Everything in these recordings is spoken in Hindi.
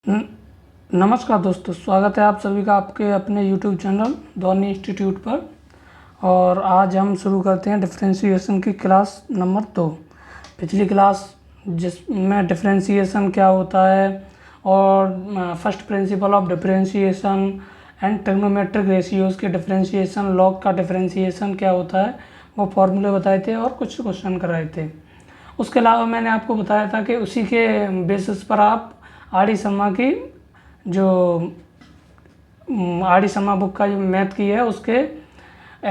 न- नमस्कार दोस्तों, स्वागत है आप सभी का आपके अपने YouTube चैनल धोनी इंस्टीट्यूट पर। और आज हम शुरू करते हैं डिफरेंशिएशन की क्लास नंबर 2। पिछली क्लास जिसमें डिफरेंशिएशन क्या होता है और first principle of differentiation and trigonometric ratios के डिफरेंशिएशन, लॉग का डिफरेंशिएशन क्या होता है वो फॉर्मूले बताए थे और कुछ क्वेश्चन कराए थे। उसके अलावा मैंने आपको बताया था कि उसी के बेसिस पर आप आर डी शर्मा की जो आर डी शर्मा बुक का जो मैथ की है उसके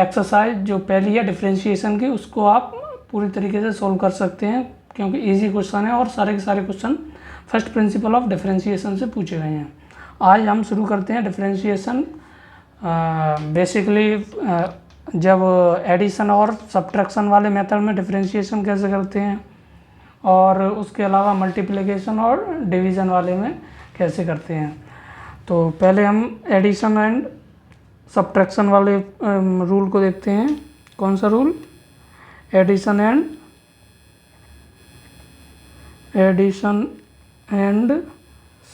एक्सरसाइज जो पहली है डिफरेंशिएशन की, उसको आप पूरी तरीके से सोल्व कर सकते हैं क्योंकि इजी क्वेश्चन है और सारे के सारे question first principle of differentiation से पूछे गए हैं। आज हम शुरू करते हैं डिफरेंशिएशन। बेसिकली जब एडिशन और सब्ट्रैक्शन वाले मेथड में डिफरेंशिएशन कैसे करते हैं और उसके अलावा मल्टीप्लिकेशन और डिवीज़न वाले में कैसे करते हैं। तो पहले हम एडिशन एंड सब्ट्रैक्शन वाले रूल को देखते हैं। कौन सा रूल? Addition and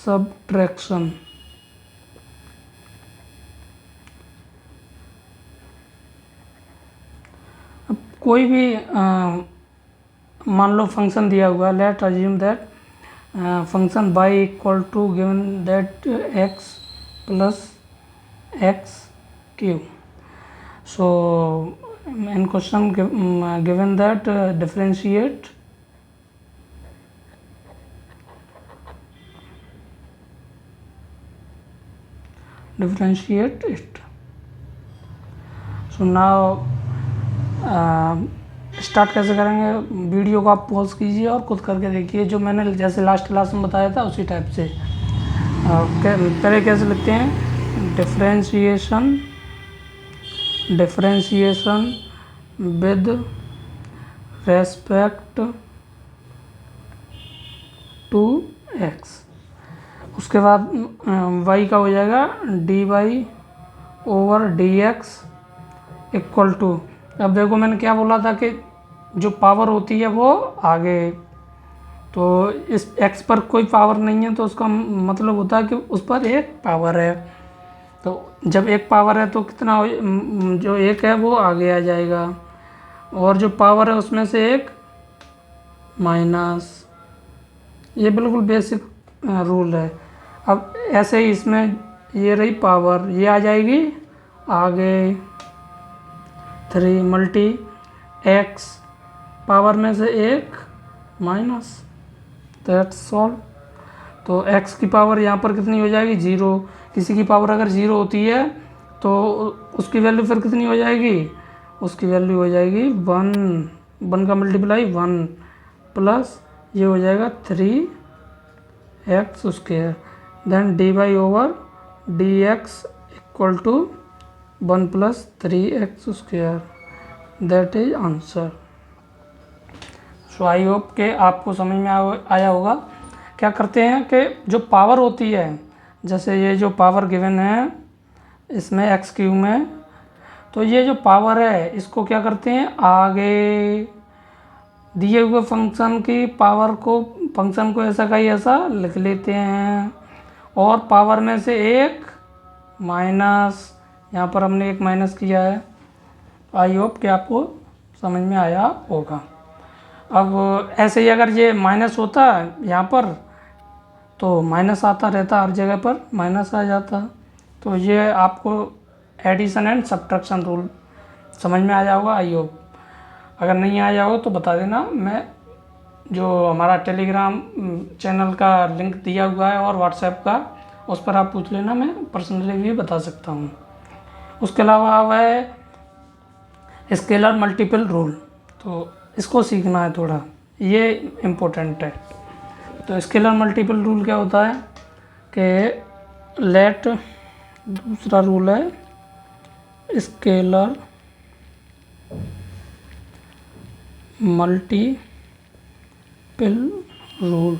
subtraction. अब कोई भी मान लो फंक्शन दिया हुआ है, let assume that function y equal to given that x plus x cube. So in question given that differentiate it. So now start कैसे करेंगे? वीडियो को आप पॉज कीजिए और खुद करके देखिए, जो मैंने जैसे लास्ट क्लास में बताया था उसी टाइप से। पहले कैसे लिखते हैं? Differentiation with respect to x. उसके बाद y का हो जाएगा dy over d x equal to. अब देखो मैंने क्या बोला था कि जो पावर होती है वो आगे, तो इस x पर कोई पावर नहीं है तो उसका मतलब होता है कि उस पर एक पावर है। तो जब एक पावर है तो कितना जो एक है वो आगे आ जाएगा और जो पावर है उसमें से एक माइनस। ये बिल्कुल बेसिक रूल है। अब ऐसे ही इसमें ये रही पावर, ये आ जाएगी आगे 3 मल्टी एक्स, पावर में से एक माइनस, दैट्स ऑल। तो x की पावर यहाँ पर कितनी हो जाएगी? 0। किसी की पावर अगर 0 होती है तो उसकी वैल्यू फिर कितनी हो जाएगी? उसकी वैल्यू हो जाएगी 1 का मल्टीप्लाई 1 प्लस ये हो जाएगा 3x square, then d y over d x equal to 1 plus 3x square, that is answer. So I hope के आपको समझ में आया होगा। क्या करते हैं कि जो पावर होती है, जैसे ये जो पावर गिवन है इसमें एक्स क्यू में, तो ये जो पावर है इसको क्या करते हैं, आगे दिए हुए फंक्शन की पावर को, फंक्शन को ऐसा का ही ऐसा लिख लेते हैं और पावर में से एक माइनस, यहाँ पर हमने एक माइनस किया है। आई होप कि आपको समझ में आया होगा। अब ऐसे ही अगर ये माइनस होता यहाँ पर तो माइनस आता रहता, हर जगह पर माइनस आ जाता। तो ये आपको एडिशन एंड सब्ट्रैक्शन रूल समझ में आ जाओगा। I hope. अगर नहीं आया हो तो बता देना, मैं जो हमारा टेलीग्राम चैनल का लिंक दिया हुआ है और व्हाट्सएप का, उस पर आप पूछ लेना, मैं पर्सनली भी बता सकता हूँ। उसके अलावा अब है स्केलर मल्टीपल रूल, तो इसको सीखना है थोड़ा, ये इम्पोर्टेंट है। तो स्केलर मल्टीपल रूल क्या होता है कि लेट, दूसरा रूल है scalar multiple rule.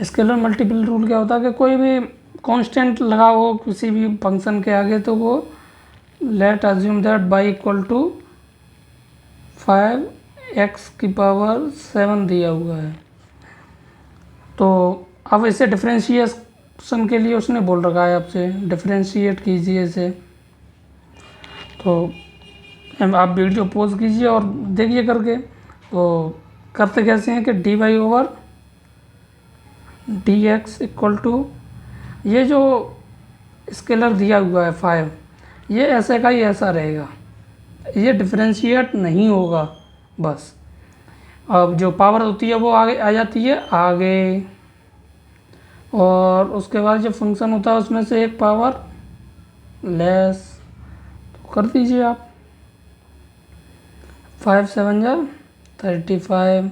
Scalar multiple rule क्या होता है कि कोई भी कांस्टेंट लगाओ किसी भी फंक्शन के आगे तो वो let assume that y equal to 5 x की पावर 7 दिया हुआ है। तो अब इसे डिफरेंशिएशन के लिए उसने बोल रखा है आपसे, डिफरेंशिएट कीजिए इसे। तो आप वीडियो पॉज कीजिए और देखिए करके। तो करते कैसे हैं कि d y over d x equal to, ये जो स्केलर दिया हुआ है 5, ये ऐसे का ही ऐसा रहेगा, ये डिफरेंशिएट नहीं होगा बस। अब जो पावर होती है वो आगे आ जाती है आगे, और उसके बाद जो फंक्शन होता है उसमें से एक पावर लेस। तो कर दीजिए आप, 5 7 जा 35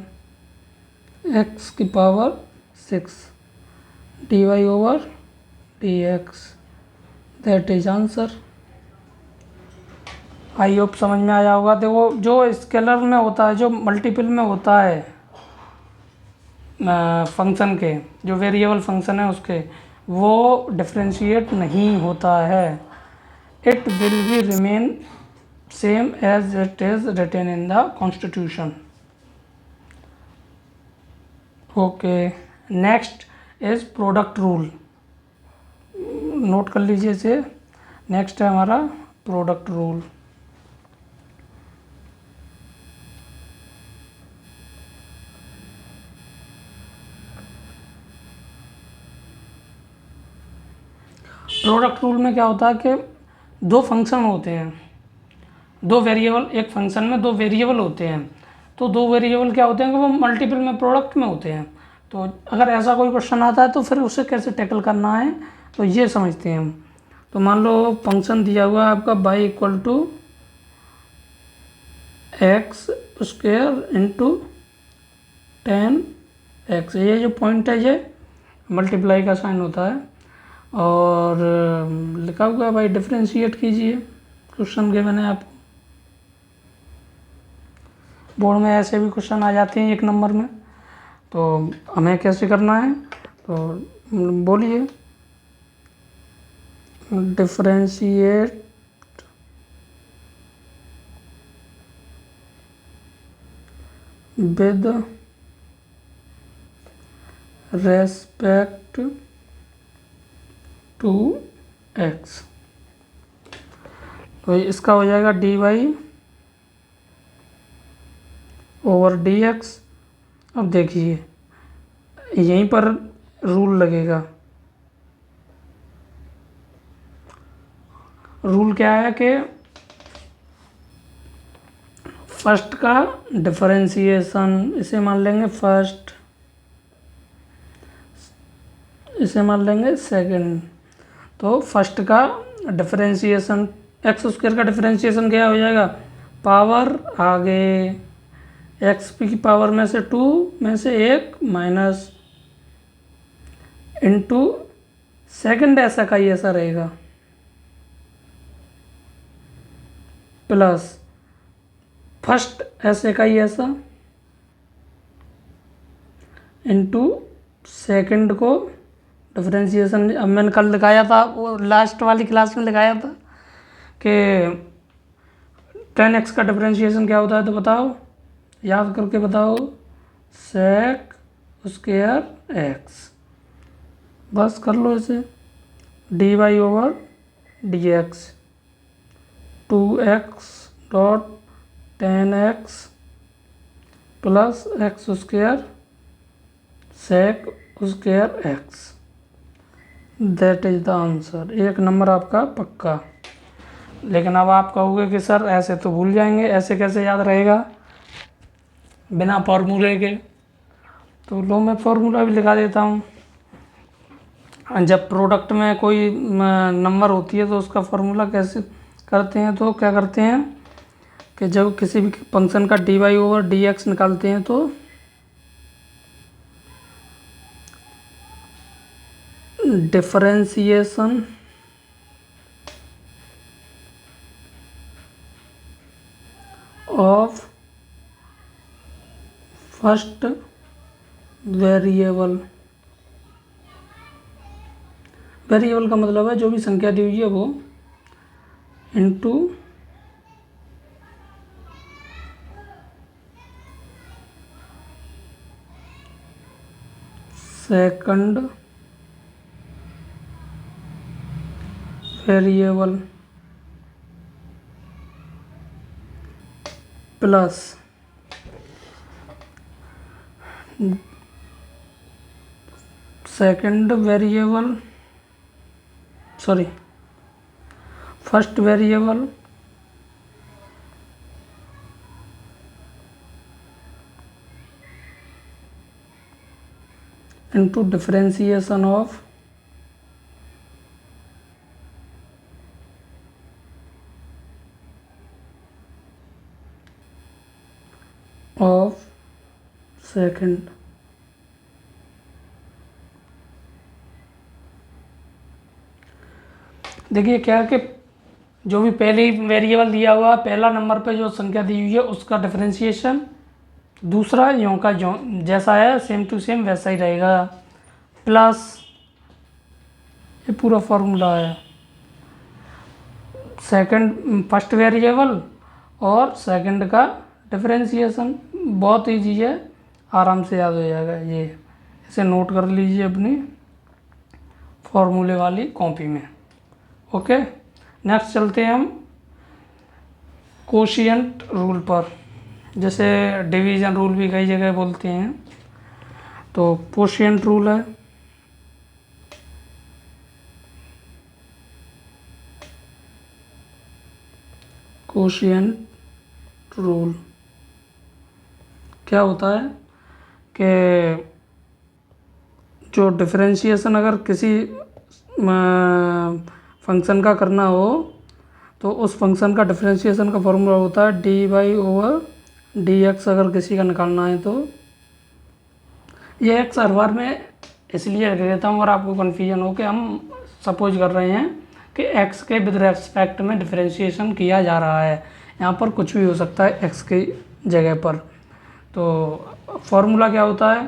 एक्स की power 6 d y over d x, that is answer. I hope समझ में आया होगा। देखो जो स्केलर में होता है, जो मल्टीपल में होता है फंक्शन के, जो वेरिएबल फंक्शन है उसके, वो डिफरेंशिएट नहीं होता है। It will be remain same as it is written in the constitution. Okay, next is product rule. Note कर लीजिए इसे। नेक्स्ट है हमारा प्रोडक्ट रूल। प्रोडक्ट रूल में क्या होता है कि दो फंक्शन होते हैं, दो वेरिएबल, एक फंक्शन में दो वेरिएबल होते हैं। तो दो वेरिएबल क्या होते हैं कि वो मल्टीपल में, प्रोडक्ट में होते हैं। तो अगर ऐसा कोई क्वेश्चन आता है तो फिर उसे कैसे टैकल करना है, तो ये समझते हैं हम। तो मान लो फंक्शन दिया हुआ है आपका y equal to x square into 10x, ये जो पॉइंट है ये मल्टीप्लाई का साइन होता है, और लिखा हुआ है भाई डिफरेंशिएट कीजिए। क्वेश्चन के मैंने आपको बोर्ड में ऐसे भी क्वेश्चन आ जाते हैं 1 नंबर में। तो हमें कैसे करना है, तो बोलिए। Differentiate with respect to x, तो इसका हो जाएगा d y over d x. अब देखिए यहीं पर रूल लगेगा। रूल क्या है कि फर्स्ट का डिफरेंशिएशन, इसे मान लेंगे फर्स्ट, इसे मान लेंगे सेकंड। तो फर्स्ट का डिफरेंशिएशन, एक्स स्क्वायर का डिफरेंशिएशन क्या हो जाएगा, पावर आगे एक्स पी की पावर में से 2 में से 1 माइनस इंटू सेकेंड ऐसा का ही ऐसा रहेगा, प्लस फर्स्ट ऐसे का ही ऐसा इंटू सेकंड को डिफरेंशिएशन। अब मैंने कल दिखाया था, वो लास्ट वाली क्लास में दिखाया था कि 10x का डिफरेंशिएशन क्या होता है, तो बताओ, याद करके बताओ, सेक स्क्वायर एक्स। बस कर लो इसे, d y over d x 2x dot 10x plus x square sec square x, that is the answer. 1 number आपका पक्का। लेकिन अब आप कहोगे कि सर ऐसे तो भूल जाएंगे, ऐसे कैसे याद रहेगा बिना फॉर्मूले के। तो लो मैं फॉर्मूला भी लिखा देता हूँ। जब प्रोडक्ट में कोई नंबर होती है तो उसका फार्मूला कैसे करते हैं, तो क्या करते हैं कि जब किसी भी फंक्शन का d y over d x निकालते हैं तो differentiation of first variable, variable का मतलब है जो भी संख्या दी हुई है वो, into second variable plus second variable sorry first variable into differentiation of second. देखिए क्या है कि जो भी पहले वेरिएबल दिया हुआ पहला नंबर पे जो संख्या दी हुई है उसका डिफरेंशिएशन, दूसरा यों का जो जैसा है सेम टू सेम वैसा ही रहेगा, प्लस ये पूरा फॉर्मूला है सेकंड फर्स्ट वेरिएबल और सेकंड का डिफरेंशिएशन। बहुत ईजी है, आराम से याद हो जाएगा। ये इसे नोट कर लीजिए अपनी फॉर्मूले वाली कॉपी में। ओके, नेक्स्ट चलते हैं हम कोशिएंट रूल पर, जैसे डिवीज़न रूल भी कई जगह बोलते हैं। तो कोशिएंट रूल है कोशिएंट रूल क्या होता है कि जो डिफरेंशिएशन अगर किसी फंक्शन का करना हो तो उस फंक्शन का डिफरेंशिएशन का फॉर्मूला होता है dy/dx। अगर किसी का निकालना है तो ये एक्स हर बार में इसलिए रख देता हूँ अगर आपको कन्फ्यूजन हो कि हम सपोज कर रहे हैं कि x के विद रेस्पेक्ट में डिफरेंशिएशन किया जा रहा है। यहाँ पर कुछ भी हो सकता है x की जगह पर। तो फॉर्मूला क्या होता है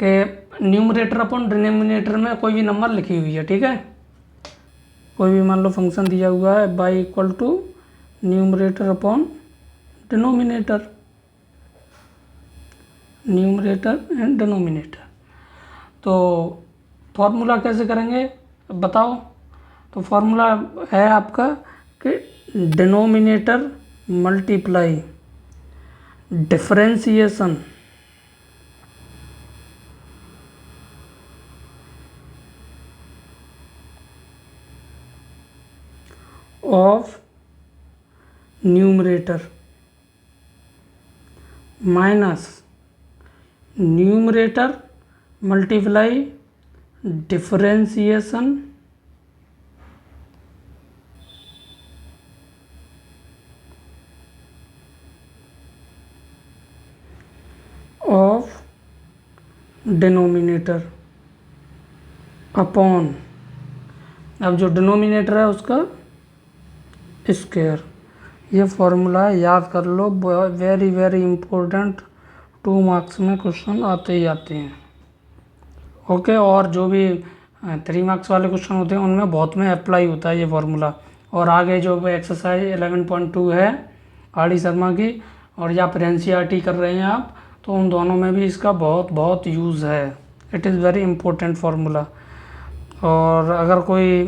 कि न्यूमरेटर अपॉन डिनोमिनेटर में कोई भी नंबर लिखी हुई है, ठीक है। कोई भी मान लो फंक्शन दिया हुआ है y equal to numerator upon denominator, numerator and denominator. तो फॉर्मूला कैसे करेंगे बताओ। तो फॉर्मूला है आपका कि denominator multiply differentiation of numerator minus numerator multiply differentiation of denominator upon, अब जो डिनोमिनेटर है उसका स्क्वायर। ये फॉर्मूला याद कर लो, वेरी वेरी इम्पोर्टेंट, 2 मार्क्स में क्वेश्चन आते ही आते हैं। ओके, और जो भी 3 मार्क्स वाले क्वेश्चन होते हैं उनमें बहुत में अप्लाई होता है ये फॉर्मूला। और आगे जो एक्सरसाइज 11.2 है आर डी शर्मा की, और या फिर NCERT कर रहे हैं आप, तो उन दोनों में भी इसका बहुत बहुत यूज़ है। It is very important formula. और अगर कोई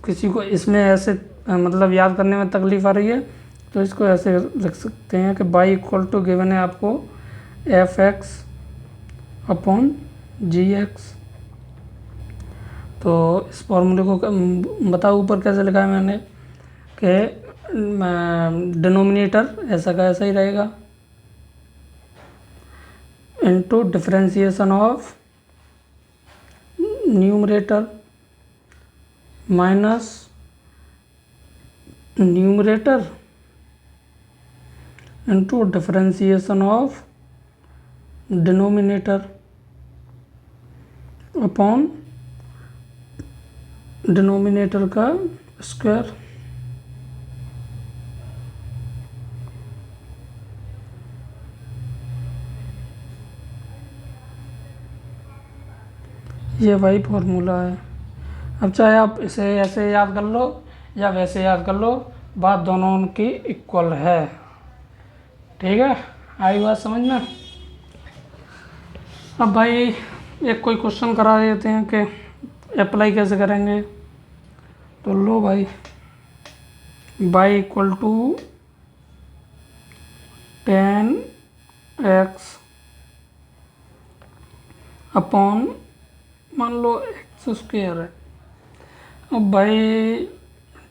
किसी को इसमें ऐसे मतलब याद करने में तकलीफ आ रही है तो इसको ऐसे रख सकते हैं कि y इक्वल टू गिवन है आपको f(x) अपॉन g(x). तो इस फॉर्मूले को बताओ ऊपर कैसे लिखा है मैंने कि डिनोमिनेटर ऐसा का ऐसा ही रहेगा into differentiation of numerator minus numerator into differentiation of denominator upon denominator का स्क्वायर। ये वही फॉर्मूला है। अब चाहे आप इसे ऐसे याद कर लो या वैसे याद कर लो, बात दोनों की इक्वल है। ठीक है, आई बात समझ में। अब भाई एक कोई क्वेश्चन करा देते हैं कि अप्लाई कैसे करेंगे। तो लो भाई, y equal to 10x upon मान लो x स्क्वायर है। अब भाई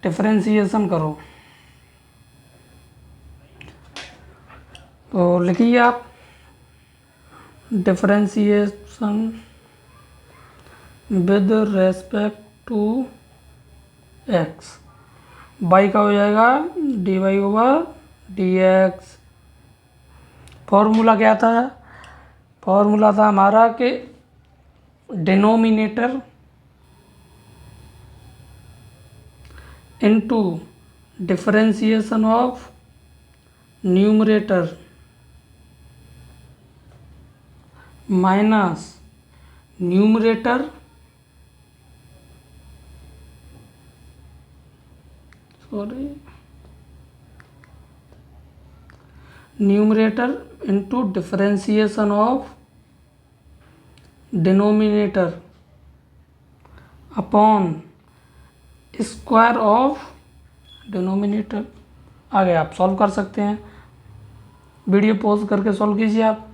डिफरेंशिएशन करो, तो लिखिए आप differentiation with respect to x, y का हो जाएगा dy ओवर dx। फॉर्मूला क्या था? फॉर्मूला था हमारा कि denominator into differentiation of numerator minus numerator numerator into differentiation of denominator upon square of denominator. आगे आप सॉल्व कर सकते हैं, वीडियो पॉज करके सॉल्व कीजिए आप।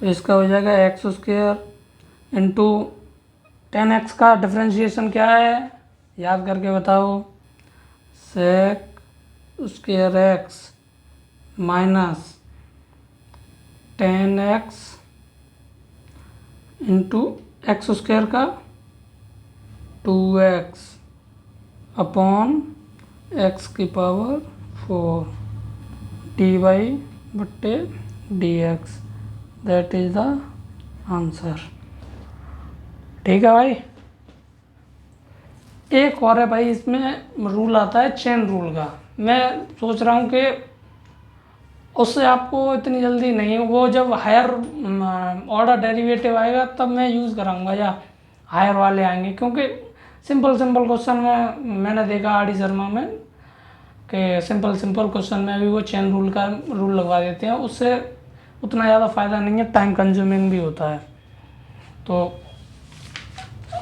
तो इसका हो जाएगा एक्स स्क्वायर इंटू 10x का डिफरेंशिएशन क्या है याद करके बताओ, sec square x minus 10x into x square का 2x अपॉन x की power 4 dy/dx, that is the answer. ठीक है भाई। एक और है भाई, इसमें रूल आता है चेन रूल का। मैं सोच रहा हूँ कि उससे आपको इतनी जल्दी नहीं, वो जब हायर ऑर्डर डेरिवेटिव आएगा तब मैं यूज़ कराऊंगा या हायर वाले आएंगे, क्योंकि सिंपल क्वेश्चन में मैंने देखा आर डी शर्मा में कि सिंपल क्वेश्चन में भी वो चेन रूल का रूल लगवा देते हैं, उससे उतना ज़्यादा फ़ायदा नहीं है, टाइम कंज्यूमिंग भी होता है। तो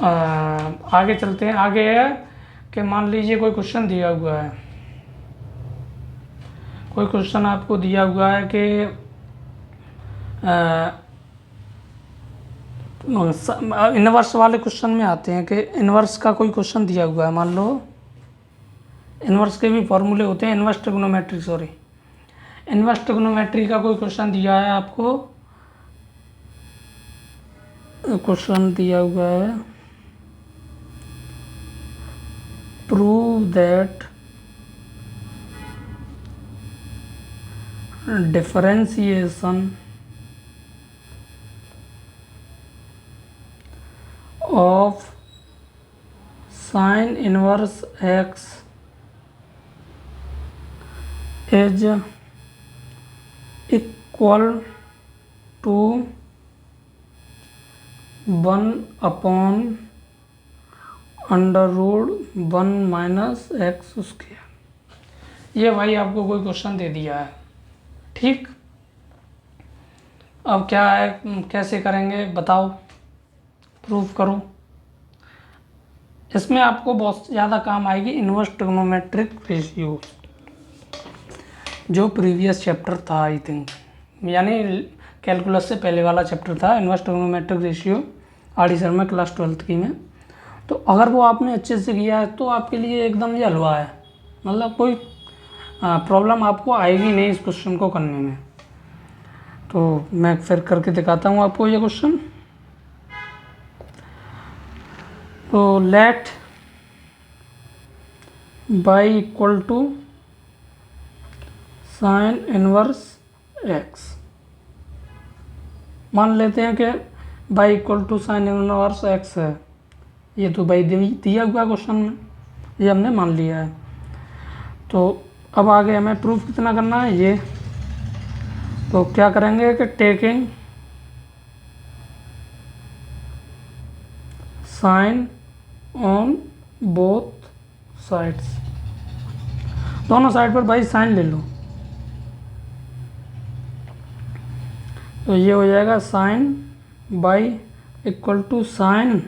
आगे चलते हैं। आगे है कि मान लीजिए कोई क्वेश्चन दिया हुआ है, कोई क्वेश्चन आपको दिया हुआ है कि इनवर्स वाले क्वेश्चन में आते हैं कि इनवर्स का कोई क्वेश्चन दिया हुआ है। मान लो इनवर्स के भी फॉर्मूले होते हैं, इनवर्स ट्रिग्नोमेट्री का कोई क्वेश्चन दिया है आपको, क्वेश्चन दिया हुआ है prove that differentiation of sine inverse x is equal to 1/√1 minus x square. ये भाई आपको कोई क्वेश्चन दे दिया है, ठीक। अब क्या है, कैसे करेंगे बताओ, प्रूफ करो। इसमें आपको बहुत ज़्यादा काम आएगी इनवर्स ट्रिग्नोमेट्रिक रेशियो, जो प्रीवियस चैप्टर था आई थिंक, यानी कैलकुलस से पहले वाला चैप्टर था inverse trigonometric ratio R D Sharma class 12th की में। तो अगर वो आपने अच्छे से किया है तो आपके लिए एकदम ये हलवा है, मतलब कोई प्रॉब्लम आपको आएगी नहीं इस क्वेश्चन को करने में। तो मैं फिर करके दिखाता हूँ आपको ये क्वेश्चन। तो let y equal to sine inverse x, मान लेते हैं कि y equal to sine inverse x है। ये तो भाई दिया हुआ क्वेश्चन में, ये हमने मान लिया है। तो अब आगे हमें प्रूफ कितना करना है ये, तो क्या करेंगे कि taking sine on both sides, दोनों साइड पर भाई साइन ले लो। तो ये हो जाएगा sine y equal to sine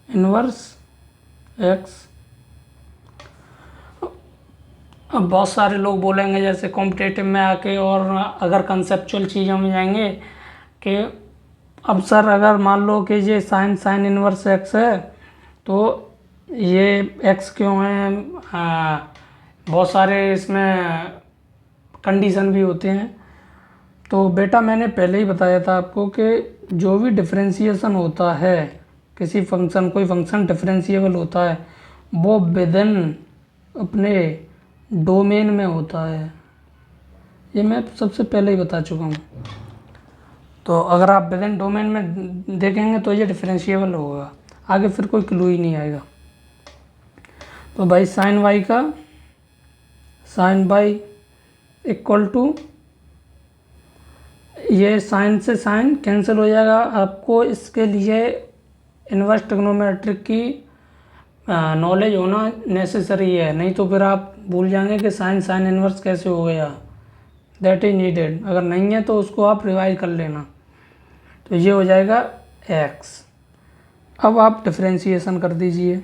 inverse x. अब बहुत सारे लोग बोलेंगे जैसे कॉम्पिटेटिव में आके, और अगर कंसेप्चुअल चीज़ों में जाएंगे कि अब सर अगर मान लो कि ये साइन इनवर्स एक्स है तो ये एक्स क्यों है, बहुत सारे इसमें कंडीशन भी होते हैं। तो बेटा मैंने पहले ही बताया था आपको कि जो भी डिफरेंशिएशन होता है किसी फंक्शन, कोई फंक्शन डिफरेंशिएबल होता है वो विदिन अपने डोमेन में होता है। ये मैं सबसे पहले ही बता चुका हूँ। तो अगर आप विदिन डोमेन में देखेंगे तो ये डिफरेंशिएबल होगा, आगे फिर कोई क्लू ही नहीं आएगा। तो भाई साइन वाई का साइन बाई इक्वल टू, ये साइन से साइन कैंसिल हो जाएगा। आपको इसके लिए इन्वर्स ट्रिग्नोमेट्रिक की नॉलेज होना नेसेसरी है, नहीं तो फिर आप भूल जाएंगे कि साइन इन्वर्स कैसे हो गया। दैट इज नीडेड, अगर नहीं है तो उसको आप रिवाइज कर लेना। तो ये हो जाएगा x। अब आप डिफरेंशिएशन कर दीजिए,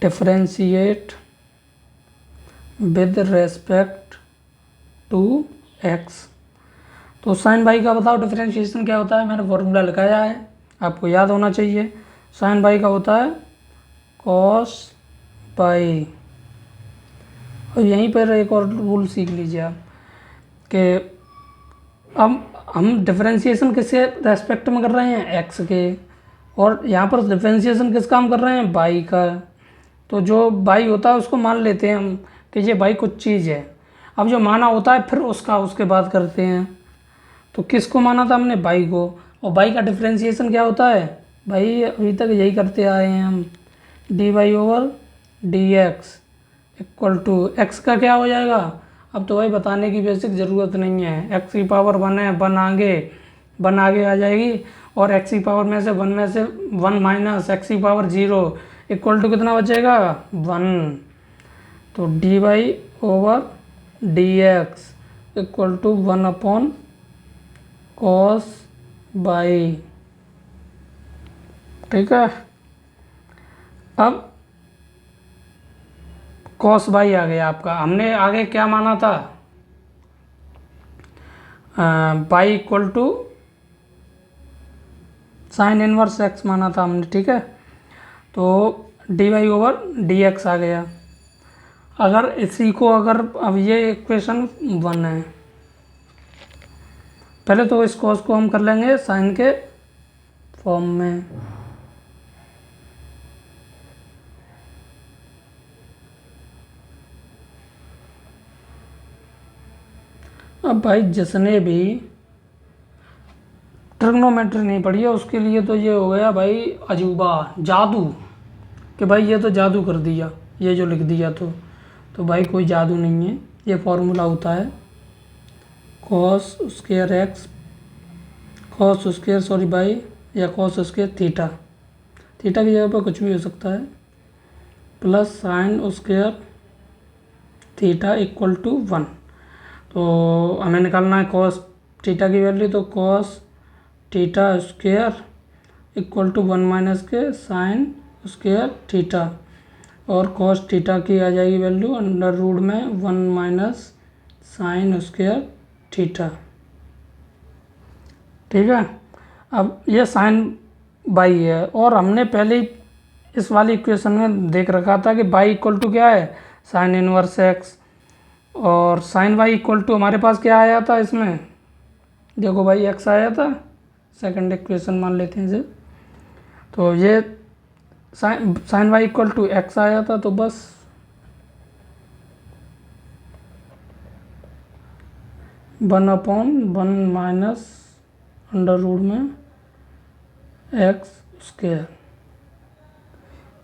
differentiate with respect to x। तो साइन बाई का बताओ डिफरेंशिएशन क्या होता है, मैंने फॉर्मूला लिखाया है, आपको याद होना चाहिए। साइन बाई का होता है कॉस बाई। और यहीं पर एक और रूल सीख लीजिए आप कि अब हम डिफरेंशिएशन किसके रेस्पेक्ट में कर रहे हैं, एक्स के, और यहाँ पर डिफरेंशिएशन किसका हम कर रहे हैं, बाई का। तो जो बाई होता है उसको मान लेते हैं हम कि ये बाई कुछ चीज़ है। अब जो माना होता है फिर उसके बाद करते हैं। तो किसको माना था हमने, बाई को, और बाई का डिफरेंशिएशन क्या होता है, भाई अभी तक यही करते आए हैं हम, d y over d x equal to x का क्या हो जाएगा। अब तो भाई बताने की बेसिक ज़रूरत नहीं है, एक्स की पावर 1 है, 1 आगे आ जाएगी, और एक्स की पावर में से 1 माइनस एक्स की पावर 0 इक्वल टू कितना बचेगा, 1। तो d y over d x equal to 1 upon cos y. ठीक है, अब कॉस बाई आ गया आपका। हमने आगे क्या माना था, y equal to sine inverse x माना था हमने। ठीक है, तो d y over d x आ गया। अगर इसी को अब ये इक्वेशन 1 है, पहले तो इस कॉस को हम कर लेंगे साइन के फॉर्म में। अब भाई जिसने भी ट्रिग्नोमेट्री नहीं पढ़ी है उसके लिए तो ये हो गया भाई अजूबा, जादू, कि भाई ये तो जादू कर दिया, ये जो लिख दिया। तो भाई कोई जादू नहीं है, ये फॉर्मूला होता है cos square x, cos square sorry y, या कॉस स्क्वायर थीटा, थीटा की जगह पर कुछ भी हो सकता है, plus sine square theta equal to 1। तो हमें निकालना है कॉस थीटा की वैल्यू, तो cos theta square equal to 1 minus के साइन स्क्वायर थीटा, और कॉस थीटा की आ जाएगी वैल्यू अंडर रूट में 1 माइनस साइन स्क्वायर थीटा। ठीक है, अब ये साइन बाई है, और हमने पहले ही इस वाली इक्वेशन में देख रखा था कि बाई इक्वल टू क्या है, साइन इनवर्स एक्स, और साइन वाई इक्वल टू हमारे पास क्या आया था इसमें, देखो भाई एक्स आया था, सेकंड इक्वेशन मान लेते हैं इसे। तो ये sine y equal to x आया था, तो बस one upon 1 minus under root में एक्स स्क्वायर।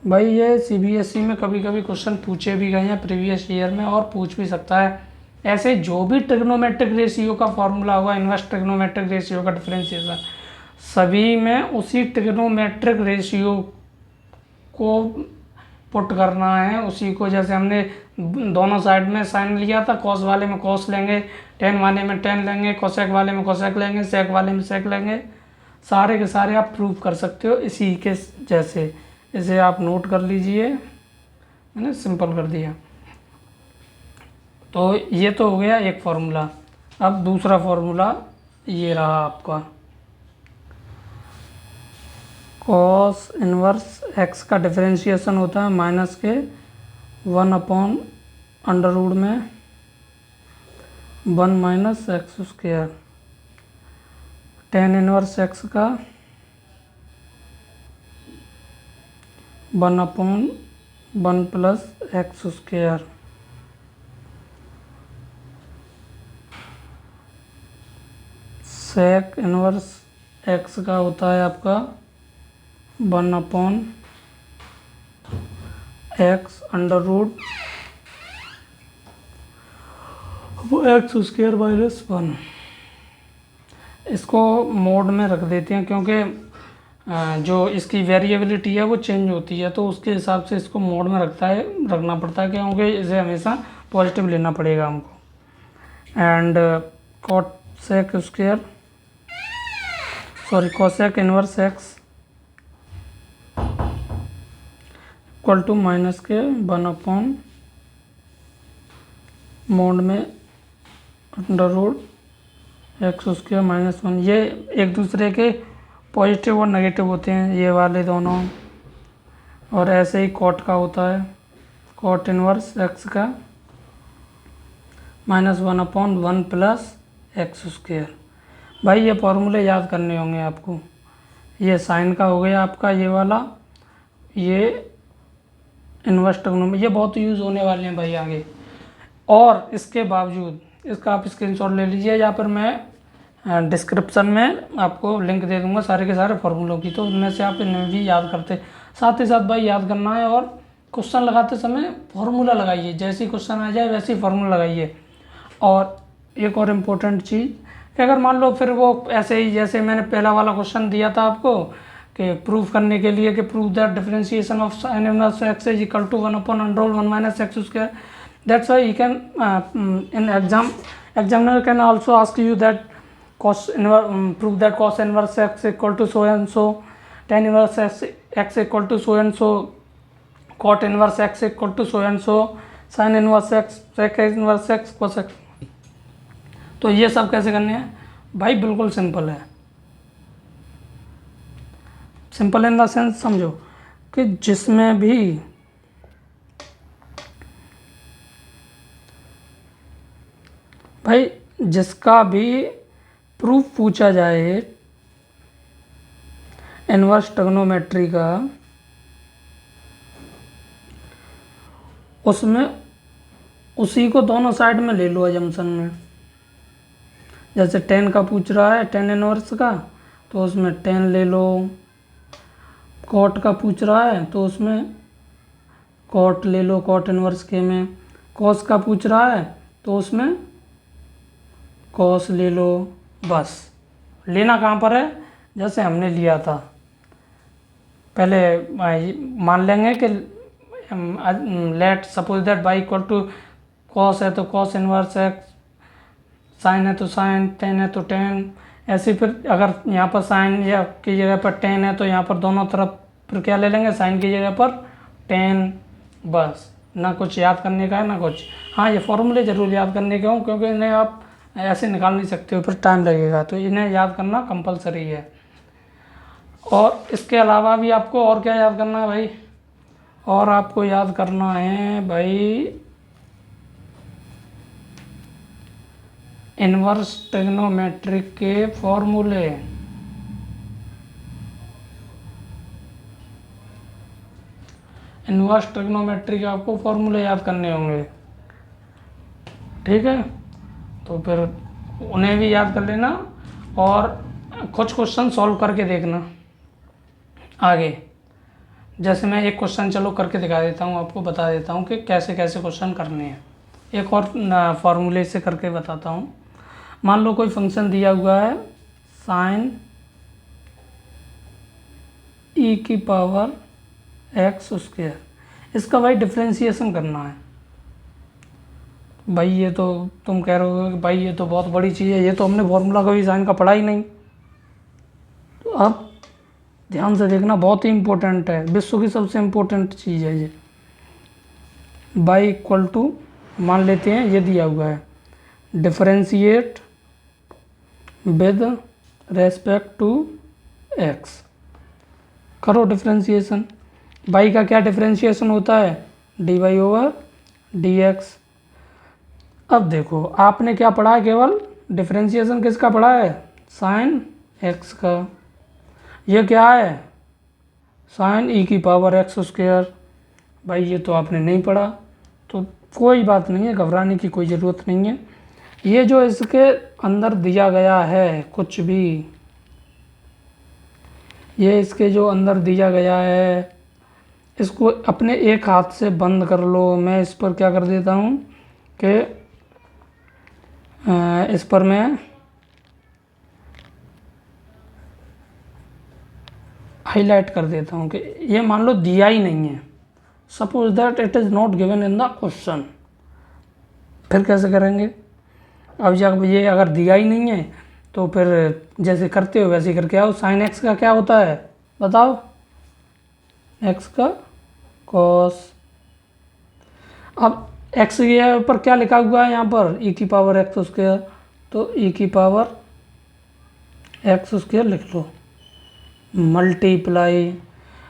भाई ये सीबीएसई में कभी कभी क्वेश्चन पूछे भी गए हैं प्रीवियस ईयर में, और पूछ भी सकता है। ऐसे जो भी ट्रिग्नोमेट्रिक रेशियो का फॉर्मूला होगा, इनवर्स ट्रिग्नोमेट्रिक रेशियो का डिफरेंशिएशन, सभी में उसी ट्रिग्नोमेट्रिक रेशियो को पुट करना है उसी को, जैसे हमने दोनों साइड में साइन लिया था, कॉस वाले में कॉस लेंगे, टेन वाले में टेन लेंगे, कोसेक वाले में कोसेक लेंगे, सेक वाले में सेक लेंगे, सारे के सारे आप प्रूव कर सकते हो इसी के जैसे। इसे आप नोट कर लीजिए, मैंने सिंपल कर दिया। तो ये तो हो गया एक फार्मूला। अब दूसरा फार्मूला ये रहा आपका, कॉस इनवर्स एक्स का डिफरेंशिएशन होता है माइनस के 1/√में 1 minus x square, tan inverse x का 1/1 plus x square, sec inverse x का होता है आपका 1/x (x² माइनस 1). इसको मोड में रख देते हैं क्योंकि जो इसकी वेरिएबिलिटी है वो चेंज होती है, तो उसके हिसाब से इसको मोड में रखना पड़ता है क्योंकि इसे हमेशा पॉजिटिव लेना पड़ेगा हमको। And cosec inverse x equal to minus के 1/mod में (x² माइनस 1). ये एक दूसरे के पॉजिटिव और नेगेटिव होते हैं ये वाले दोनों। और ऐसे ही कॉट का होता है, कॉट इनवर्स एक्स का -1/1 प्लस (x²). भाई ये फॉर्मूले याद करने होंगे आपको। ये साइन का हो गया आपका ये वाला, ये इन्वर्स ट्रिग्नोमेट्री, ये बहुत यूज़ होने वाले हैं भाई आगे। और इसके बावजूद इसका आप स्क्रीनशॉट ले लीजिए, या फिर मैं डिस्क्रिप्शन में आपको लिंक दे दूंगा सारे के सारे फार्मूलों की, तो उनमें से आप इन्हें भी याद करते साथ ही साथ भाई याद करना है। और क्वेश्चन लगाते समय फार्मूला लगाइए, जैसे क्वेश्चन आ जाए वैसे ही फार्मूला लगाइए। और एक और इम्पोर्टेंट चीज़ कि अगर मान लो फिर वो ऐसे ही जैसे मैंने पहला वाला क्वेश्चन दिया था आपको कि प्रूफ करने के लिए कि prove that differentiation of sine inverse x is equal to 1/√1 minus (x²). That's why you can in examiner can also ask you that prove that cos inverse x equal to so and so, tan inverse x equal to so and so, cot inverse x equal to so and so, sin inverse x, sec inverse x, cos x। तो ये सब कैसे करने हैं भाई, बिल्कुल सिंपल है। सिंपल इन द सेंस समझो कि जिसमें भी भाई जिसका भी प्रूफ पूछा जाए इनवर्स ट्रिग्नोमेट्री का, उसमें उसी को दोनों साइड में ले लो अजम्पशन में। जैसे टेन का पूछ रहा है, टेन इनवर्स का, तो उसमें टेन ले लो। कॉट का पूछ रहा है तो उसमें कॉट ले लो, कॉट इनवर्स के में। कॉस का पूछ रहा है तो उसमें कॉस ले लो। बस लेना कहाँ पर है, जैसे हमने लिया था पहले मान लेंगे कि let suppose that y equal to cos है तो कॉस इनवर्स एक्स, साइन है तो साइन, टेन है तो टेन। ऐसे फिर अगर यहाँ पर साइन या की जगह पर टेन है तो यहाँ पर दोनों तरफ फिर क्या ले लेंगे, साइन की जगह पर टेन। बस ना कुछ याद करने का है ना कुछ। हाँ ये फॉर्मूले ज़रूर याद करने के हों क्योंकि इन्हें आप ऐसे निकाल नहीं सकते हो, फिर टाइम लगेगा, तो इन्हें याद करना कंपलसरी है। और इसके अलावा भी आपको और क्या याद करना है भाई, और आपको याद करना है भाई इनवर्स ट्रिग्नोमेट्रिक के फॉर्मूले। इनवर्स ट्रिग्नोमेट्री के आपको फॉर्मूले याद करने होंगे, ठीक है। तो फिर उन्हें भी याद कर लेना और कुछ क्वेश्चन सॉल्व करके देखना आगे। जैसे मैं एक क्वेश्चन चलो करके दिखा देता हूँ, आपको बता देता हूँ कि कैसे कैसे क्वेश्चन करने हैं। एक और फॉर्मूले से करके बताता हूँ। मान लो कोई फंक्शन दिया हुआ है साइन e की पावर (x²). इसका भाई डिफ्रेंशिएशन करना है। भाई ये तो तुम कह रहे हो कि भाई ये तो बहुत बड़ी चीज़ है, ये तो हमने फॉर्मूला कभी साइन का पढ़ा ही नहीं। तो अब ध्यान से देखना, बहुत ही इम्पोर्टेंट है, विश्व की सबसे इम्पोर्टेंट चीज़ है ये। बाई इक्वल टू मान लेते हैं ये दिया हुआ है, differentiate with respect to x. करो डिफरेंशिएशन। बाई का क्या डिफरेंशिएशन होता है, d y over d x. अब देखो आपने क्या पढ़ा है, केवल डिफरेंशिएशन किसका पढ़ा है, साइन एक्स का। ये क्या है, साइन ई की पावर एक्स स्क्वायर। भाई ये तो आपने नहीं पढ़ा, तो कोई बात नहीं है, घबराने की कोई ज़रूरत नहीं है। ये जो इसके अंदर दिया गया है कुछ भी, ये इसके जो अंदर दिया गया है, इसको अपने एक हाथ से बंद कर लो। मैं इस पर क्या कर देता हूँ कि इस पर मैं हाईलाइट कर देता हूँ कि ये मान लो दिया ही नहीं है। Suppose that it is not given in the question, फिर कैसे करेंगे। अब जब ये अगर दिया ही नहीं है तो फिर जैसे करते हो वैसे ही करके आओ। साइन एक्स का क्या होता है बताओ, एक्स का कॉस। अब एक्स के ऊपर क्या लिखा हुआ है यहाँ पर, ई की पावर एक्स स्क्वायर, तो ई की पावर एक्स स्क्वायर लिख लो, मल्टीप्लाई।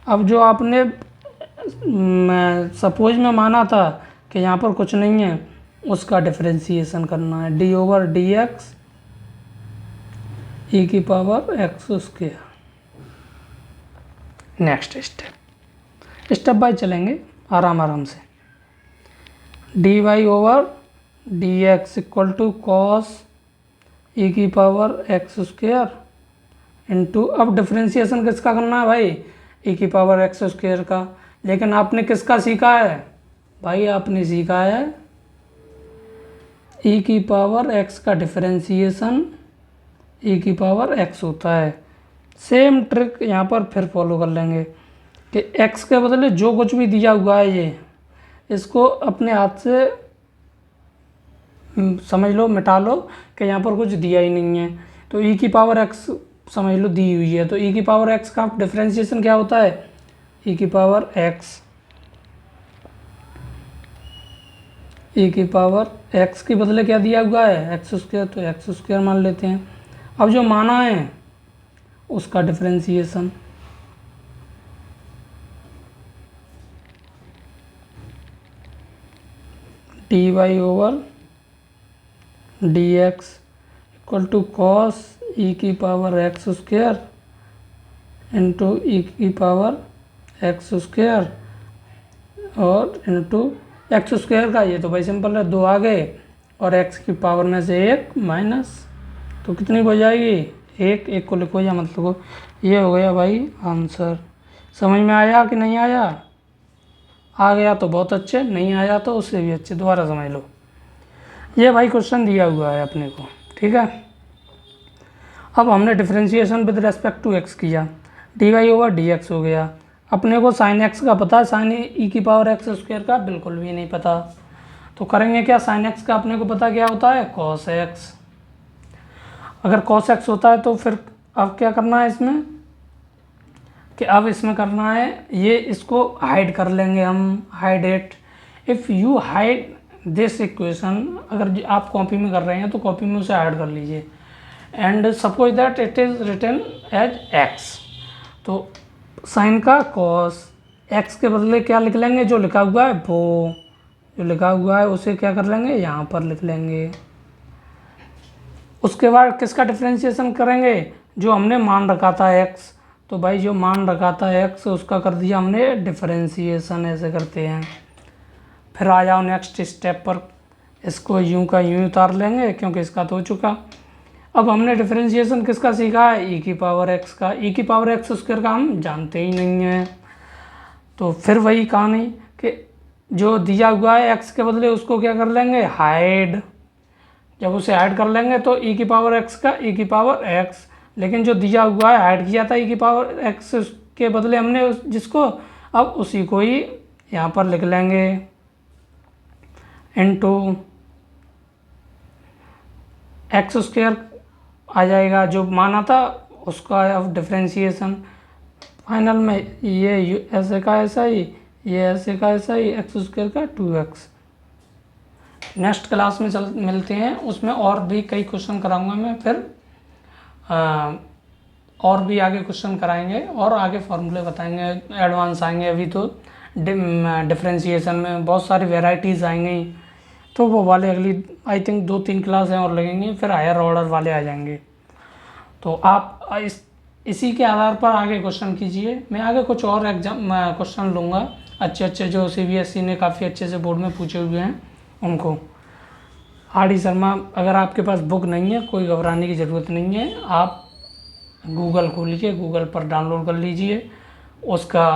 अब जो आपने सपोज में माना था कि यहाँ पर कुछ नहीं है, उसका डिफरेंशिएशन करना है, d over d x e की power x square. Next step by चलेंगे आराम आराम से। D y over d x equal to cos e की पावर एक्स स्क्वायर इंटू, अब डिफरेंशिएशन किसका करना है भाई, ई की पावर एक्स स्क्वायर का। लेकिन आपने किसका सीखा है भाई, आपने सीखा है ई की पावर एक्स का डिफरेंशिएशन ई की पावर एक्स होता है। सेम ट्रिक यहाँ पर फिर फॉलो कर लेंगे कि एक्स के बदले जो कुछ भी दिया हुआ है ये, इसको अपने हाथ से समझ लो, मिटा लो कि यहाँ पर कुछ दिया ही नहीं है। तो ई की पावर एक्स समझ लो दी हुई है, तो ई की पावर एक्स का डिफरेंशिएशन क्या होता है, ई की पावर एक्स, ई की पावर एक्स के बदले क्या दिया हुआ है, एक्स स्क्वायर, तो एक्स स्क्वायर मान लेते हैं। अब जो माना है उसका differentiation, d y over d x equal to cos e की power x square into e की पावर एक्स स्क्वायर और इंटू एक्स स्क्वायर का, ये तो भाई सिंपल है, दो आ गए और एक्स की पावर में से एक माइनस, तो कितनी हो जाएगी, एक को लिखो या मत लिखो। ये हो गया भाई आंसर। समझ में आया कि नहीं आया, आ गया तो बहुत अच्छे, नहीं आया तो उससे भी अच्छे, दोबारा समझ लो। ये भाई क्वेश्चन दिया हुआ है अपने को, ठीक है। अब हमने differentiation with respect to x किया, d y over d x हो गया। अपने को साइन एक्स का पता है, साइन ई की पावर एक्स स्क्वायर का बिल्कुल भी नहीं पता, तो करेंगे क्या, साइन एक्स का अपने को पता क्या होता है, कॉस एक्स। अगर कॉस एक्स होता है तो फिर अब क्या करना है इसमें, कि अब इसमें करना है ये, इसको हाइड कर लेंगे हम, hide it. If you hide this equation, अगर आप कॉपी में कर रहे हैं तो कॉपी में उसे हाइड कर लीजिए। And suppose that it is written as x, तो साइन का कॉस, एक्स के बदले क्या लिख लेंगे, जो लिखा हुआ है वो, जो लिखा हुआ है उसे क्या कर लेंगे, यहाँ पर लिख लेंगे। उसके बाद किसका डिफरेंशिएशन करेंगे, जो हमने मान रखा था एक्स, तो भाई जो मान रखा था एक्स उसका कर दिया हमने डिफरेंशिएशन, ऐसे करते हैं। फिर आ जाओ नेक्स्ट स्टेप पर, इसको यूं का यूं उतार लेंगे क्योंकि इसका तो हो चुका। अब हमने डिफरेंशिएशन किसका सीखा है, ई की पावर एक्स का। ई की पावर एक्स स्क्वायर का हम जानते ही नहीं हैं, तो फिर वही कहानी कि जो दिया हुआ है एक्स के बदले उसको क्या कर लेंगे, हाइड। जब उसे हाइड कर लेंगे तो ई की पावर एक्स का ई की पावर एक्स, लेकिन जो दिया हुआ है हाइड किया था ई की पावर एक्स के बदले हमने जिसको, अब उसी को ही यहाँ पर लिख लेंगे इनटू एक्स स्क्वायर आ जाएगा, जो माना था उसका ऑफ डिफरेंशिएशन। फाइनल में ये ऐसे का ऐसा ही, ये ऐसे का ऐसा ही, एक्स स्क्वायर का 2x। नेक्स्ट क्लास में मिलते हैं, उसमें और भी कई क्वेश्चन कराऊंगा मैं, फिर और भी आगे क्वेश्चन कराएंगे और आगे फॉर्मूले बताएंगे, एडवांस आएंगे। अभी तो डिफरेंशिएशन में बहुत सारी वेराइटीज़ आएंगी, तो वो वाले अगली आई थिंक 2-3 क्लासें और लगेंगी, फिर हायर ऑर्डर वाले आ जाएंगे। तो आप इसी के आधार पर आगे क्वेश्चन कीजिए। मैं आगे कुछ और एग्जाम क्वेश्चन लूँगा अच्छे अच्छे, जो CBSE ने काफ़ी अच्छे से बोर्ड में पूछे हुए हैं उनको। RD शर्मा, अगर आपके पास बुक नहीं है कोई घबराने की ज़रूरत नहीं है, आप गूगल खोलिए, गूगल पर डाउनलोड कर लीजिए, उसका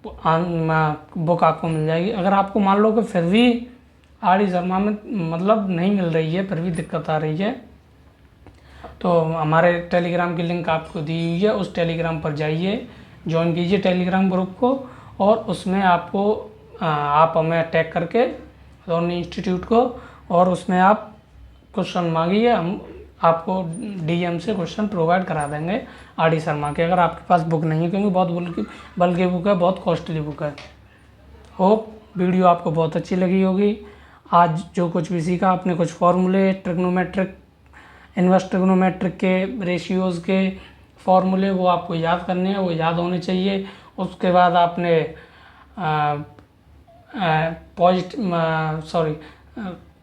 बुक आपको मिल जाएगी। अगर आपको मान लो कि फिर भी RD शर्मा में मतलब नहीं मिल रही है, फिर भी दिक्कत आ रही है, तो हमारे टेलीग्राम की लिंक आपको दी हुई है, उस टेलीग्राम पर जाइए, ज्वाइन कीजिए टेलीग्राम ग्रुप को, और उसमें आपको आप हमें टैग करके धोनी इंस्टीट्यूट को, और उसमें आप क्वेश्चन मांगिए, हम आपको DM से क्वेश्चन प्रोवाइड करा देंगे RD शर्मा के, अगर आपके पास बुक नहीं है, क्योंकि बहुत बल्कि बुक है, बहुत कॉस्टली बुक है। होप वीडियो आपको बहुत अच्छी लगी होगी। आज जो कुछ भी सीखा आपने, कुछ फार्मूले, ट्रिग्नोमेट्रिक, इन्वर्स ट्रिग्नोमेट्रिक के रेशियोज़ के फार्मूले वो आपको याद करने हैं, वो याद होने चाहिए। उसके बाद आपने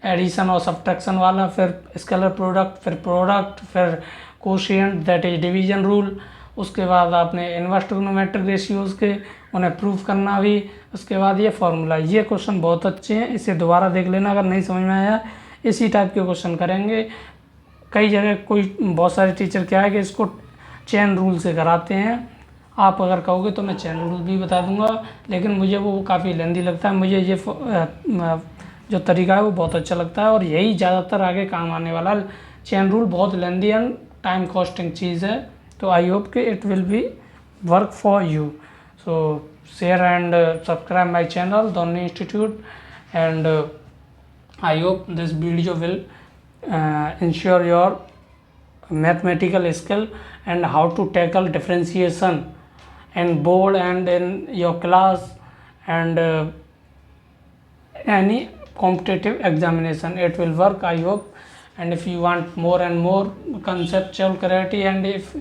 एडिशन और सब्ट्रैक्शन वाला, फिर स्केलर प्रोडक्ट, फिर quotient that is division rule. उसके बाद आपने इन्वर्स ट्रिग्नोमेट्रिक रेशियोज़ के उन्हें प्रूफ करना भी। उसके बाद ये फार्मूला, ये क्वेश्चन बहुत अच्छे हैं, इसे दोबारा देख लेना अगर नहीं समझ में आया। इसी टाइप के क्वेश्चन करेंगे। कई जगह बहुत सारे टीचर क्या है कि इसको चेन रूल से कराते हैं, आप अगर कहोगे तो मैं चेन रूल भी बता दूंगा, लेकिन मुझे वो काफ़ी लेंदी लगता है। मुझे ये जो तरीका है वो बहुत अच्छा लगता है, और यही ज़्यादातर आगे काम आने वाला। चेन रूल बहुत लेंदी एंड टाइम कॉस्टिंग चीज़ है, तो आई होप कि it will B work for you. So share and subscribe my channel Dhoni institute, and I hope this video will ensure your mathematical skill and how to tackle differentiation in board and in your class and any competitive examination. It will work, I hope. And if you want more and more conceptual clarity, and if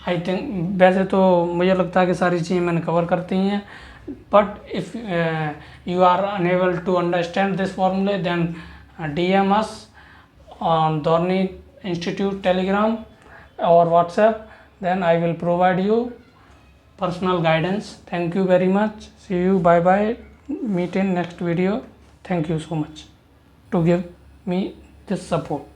I think, वैसे तो मुझे लगता है कि सारी चीज़ें मैंने कवर करती हैं, but if you are unable to understand this formula, then DM us on Dhoni Institute Telegram or WhatsApp, then I will provide you personal guidance. Thank you very much. See you. Bye bye. Meet in next video. Thank you so much to give me this support.